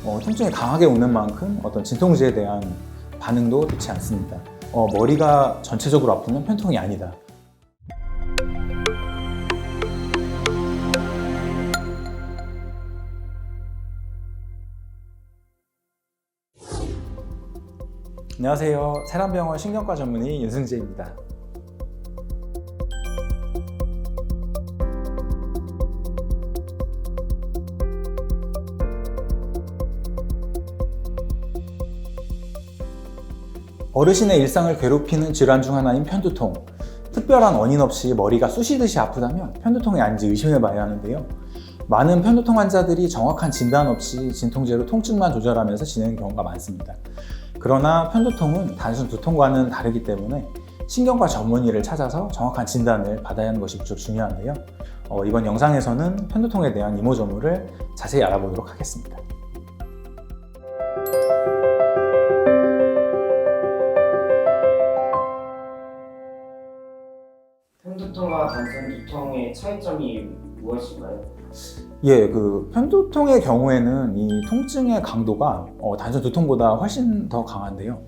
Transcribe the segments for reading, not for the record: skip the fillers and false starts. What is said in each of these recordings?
통증이 강하게 오는 만큼 어떤 진통제에 대한 반응도 좋지 않습니다. 머리가 전체적으로 아프면 편통이 아니다. 안녕하세요. 세란병원 신경과 전문의 윤승재입니다. 어르신의 일상을 괴롭히는 질환 중 하나인 편두통. 특별한 원인 없이 머리가 쑤시듯이 아프다면 편두통이 아닌지 의심해 봐야 하는데요. 많은 편두통 환자들이 정확한 진단 없이 진통제로 통증만 조절하면서 지내는 경우가 많습니다. 그러나 편두통은 단순 두통과는 다르기 때문에 신경과 전문의를 찾아서 정확한 진단을 받아야 하는 것이 무척 중요한데요. 이번 영상에서는 편두통에 대한 이모저모를 자세히 알아보도록 하겠습니다. 편두통과 단순 두통의 차이점이 무엇인가요? 편두통의 경우에는 이 통증의 강도가 단순 두통보다 훨씬 더 강한데요.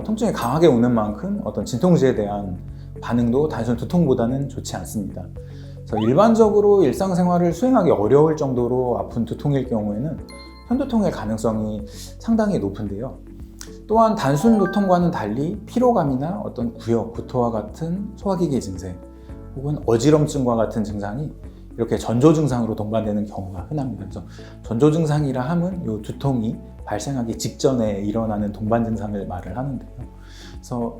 통증이 강하게 오는 만큼 어떤 진통제에 대한 반응도 단순 두통보다는 좋지 않습니다. 그래서 일반적으로 일상생활을 수행하기 어려울 정도로 아픈 두통일 경우에는 편두통의 가능성이 상당히 높은데요. 또한 단순 두통과는 달리 피로감이나 어떤 구역, 구토와 같은 소화기계 증세 혹은 어지럼증과 같은 증상이 이렇게 전조 증상으로 동반되는 경우가 흔합니다. 그래서 전조 증상이라 함은 이 두통이 발생하기 직전에 일어나는 동반 증상을 말을 하는데요. 그래서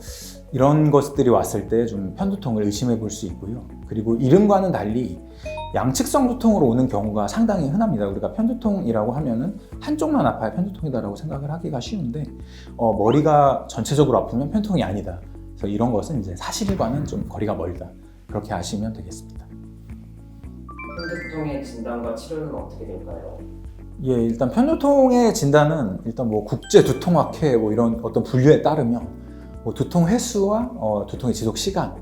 이런 것들이 왔을 때 좀 편두통을 의심해 볼 수 있고요. 그리고 이름과는 달리 양측성 두통으로 오는 경우가 상당히 흔합니다. 우리가 편두통이라고 하면은 한쪽만 아파야 편두통이다라고 생각을 하기가 쉬운데 머리가 전체적으로 아프면 편두통이 아니다. 그래서 이런 것은 이제 사실과는 좀 거리가 멀다. 그렇게 아시면 되겠습니다. 편두통의 진단과 치료는 어떻게 될까요? 일단 편두통의 진단은 일단 국제 두통학회 이런 어떤 분류에 따르면 두통 횟수와 두통의 지속 시간,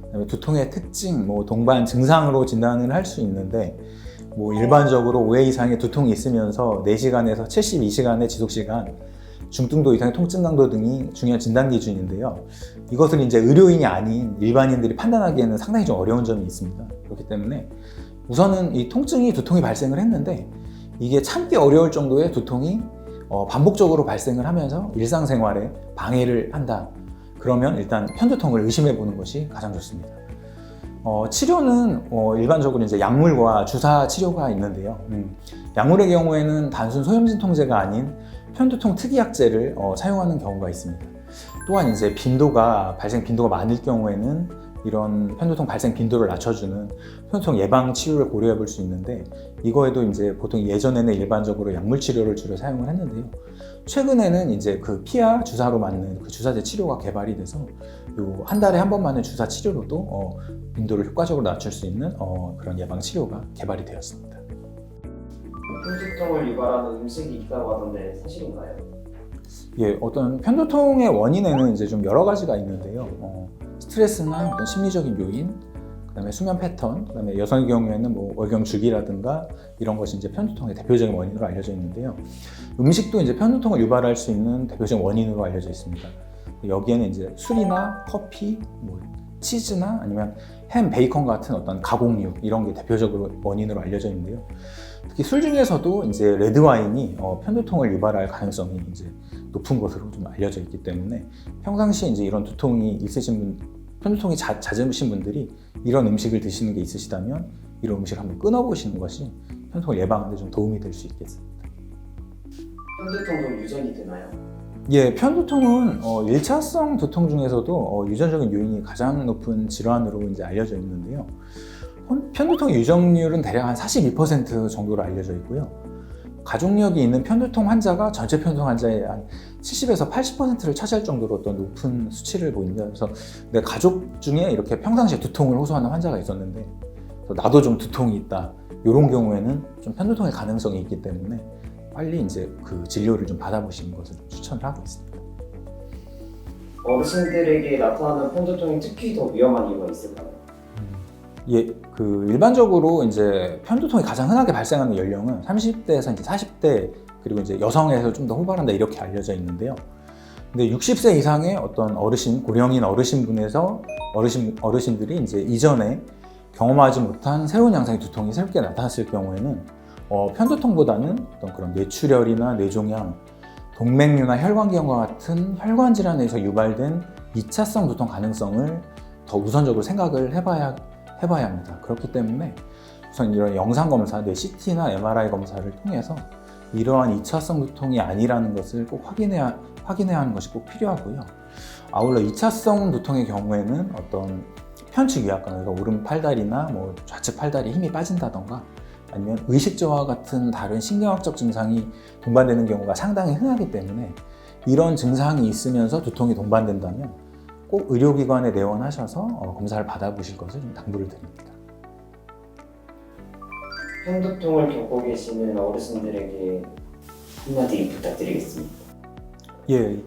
그다음에 두통의 특징, 동반 증상으로 진단을 할 수 있는데 일반적으로 5회 이상의 두통이 있으면서 4시간에서 72시간의 지속 시간, 중등도 이상의 통증 강도 등이 중요한 진단 기준인데요. 이것을 이제 의료인이 아닌 일반인들이 판단하기에는 상당히 좀 어려운 점이 있습니다. 그렇기 때문에 우선은 이 두통이 발생을 했는데 이게 참기 어려울 정도의 두통이 반복적으로 발생을 하면서 일상생활에 방해를 한다. 그러면 일단 편두통을 의심해 보는 것이 가장 좋습니다. 치료는 일반적으로 이제 약물과 주사 치료가 있는데요. 약물의 경우에는 단순 소염진통제가 아닌 편두통 특이약제를 사용하는 경우가 있습니다. 또한 이제 발생 빈도가 많을 경우에는 이런 편두통 발생 빈도를 낮춰주는 편두통 예방 치료를 고려해 볼 수 있는데 이거에도 이제 보통 예전에는 일반적으로 약물 치료를 주로 사용을 했는데요. 최근에는 이제 그 피하 주사로 맞는 그 주사제 치료가 개발이 돼서 한 달에 한 번 맞는 주사 치료로도 빈도를 효과적으로 낮출 수 있는 그런 예방 치료가 개발이 되었습니다. 편두통을 유발하는 음식이 있다고 하던데 사실인가요? 어떤 편두통의 원인에는 이제 좀 여러 가지가 있는데요. 스트레스나 어떤 심리적인 요인, 그다음에 수면 패턴, 그다음에 여성의 경우에는 월경주기라든가 이런 것이 이제 편두통의 대표적인 원인으로 알려져 있는데요. 음식도 이제 편두통을 유발할 수 있는 대표적인 원인으로 알려져 있습니다. 여기에는 이제 술이나 커피, 치즈나 아니면 햄, 베이컨 같은 어떤 가공육 이런 게 대표적으로 원인으로 알려져 있는데요. 특히 술 중에서도 이제 레드 와인이 편두통을 유발할 가능성이 이제 높은 것으로 좀 알려져 있기 때문에 평상시에 이제 이런 두통이 있으신 편두통이 잦으신 분들이 이런 음식을 드시는 게 있으시다면 이런 음식을 한번 끊어보시는 것이 편두통을 예방하는 데 좀 도움이 될 수 있겠습니다. 편두통도 유전이 되나요? 편두통은 1차성 두통 중에서도 유전적인 요인이 가장 높은 질환으로 이제 알려져 있는데요. 편두통의 유전율은 대략 한 42% 정도로 알려져 있고요. 가족력이 있는 편두통 환자가 전체 편두통 환자의 한 70에서 80%를 차지할 정도로 어떤 높은 수치를 보입니다. 그래서 내 가족 중에 이렇게 평상시에 두통을 호소하는 환자가 있었는데 나도 좀 두통이 있다. 이런 경우에는 좀 편두통의 가능성이 있기 때문에 빨리 이제 그 진료를 좀 받아보시는 것을 추천을 하고 있습니다. 어르신들에게 나타나는 편두통이 특히 더 위험한 이유가 있을까요? 일반적으로 이제 편두통이 가장 흔하게 발생하는 연령은 30대에서 이제 40대 그리고 이제 여성에서 좀 더 호발한다 이렇게 알려져 있는데요. 근데 60세 이상의 어떤 어르신, 고령인 어르신분에서 어르신들이 이제 이전에 경험하지 못한 새로운 양상의 두통이 새롭게 나타났을 경우에는 편두통보다는 어떤 그런 뇌출혈이나 뇌종양, 동맥류나 혈관기형과 같은 혈관 질환에서 유발된 2차성 두통 가능성을 더 우선적으로 생각을 해봐야 합니다. 그렇기 때문에 우선 이런 영상 검사, 뇌 CT나 MRI 검사를 통해서 이러한 2차성 두통이 아니라는 것을 꼭 확인해야 하는 것이 꼭 필요하고요. 아울러 2차성 두통의 경우에는 어떤 편측 위압감, 그러니까 오른 팔다리나 뭐 좌측 팔다리에 힘이 빠진다던가 아니면 의식 저하와 같은 다른 신경학적 증상이 동반되는 경우가 상당히 흔하기 때문에 이런 증상이 있으면서 두통이 동반된다면 꼭 의료기관에 내원하셔서 검사를 받아보실 것을 좀 당부를 드립니다. 편두통을 겪고 계시는 어르신들에게 한마디 부탁드리겠습니다. 예,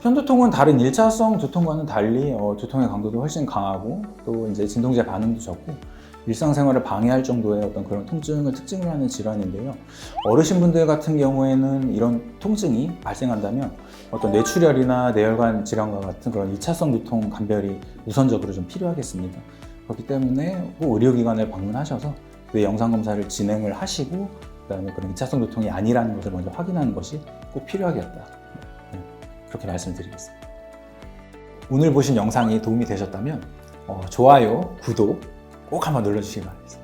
편두통은 다른 1차성 두통과는 달리 두통의 강도도 훨씬 강하고 또 이제 진통제 반응도 적고 일상생활을 방해할 정도의 어떤 그런 통증을 특징으로 하는 질환인데요. 어르신분들 같은 경우에는 이런 통증이 발생한다면 어떤 뇌출혈이나 뇌혈관 질환과 같은 그런 2차성 두통 감별이 우선적으로 좀 필요하겠습니다. 그렇기 때문에 꼭 의료기관을 방문하셔서 뇌 영상검사를 진행을 하시고 그다음에 그런 2차성 두통이 아니라는 것을 먼저 확인하는 것이 꼭 필요하겠다. 그렇게 말씀드리겠습니다. 오늘 보신 영상이 도움이 되셨다면 좋아요, 구독 꼭 한번 눌러주시기 바랍니다.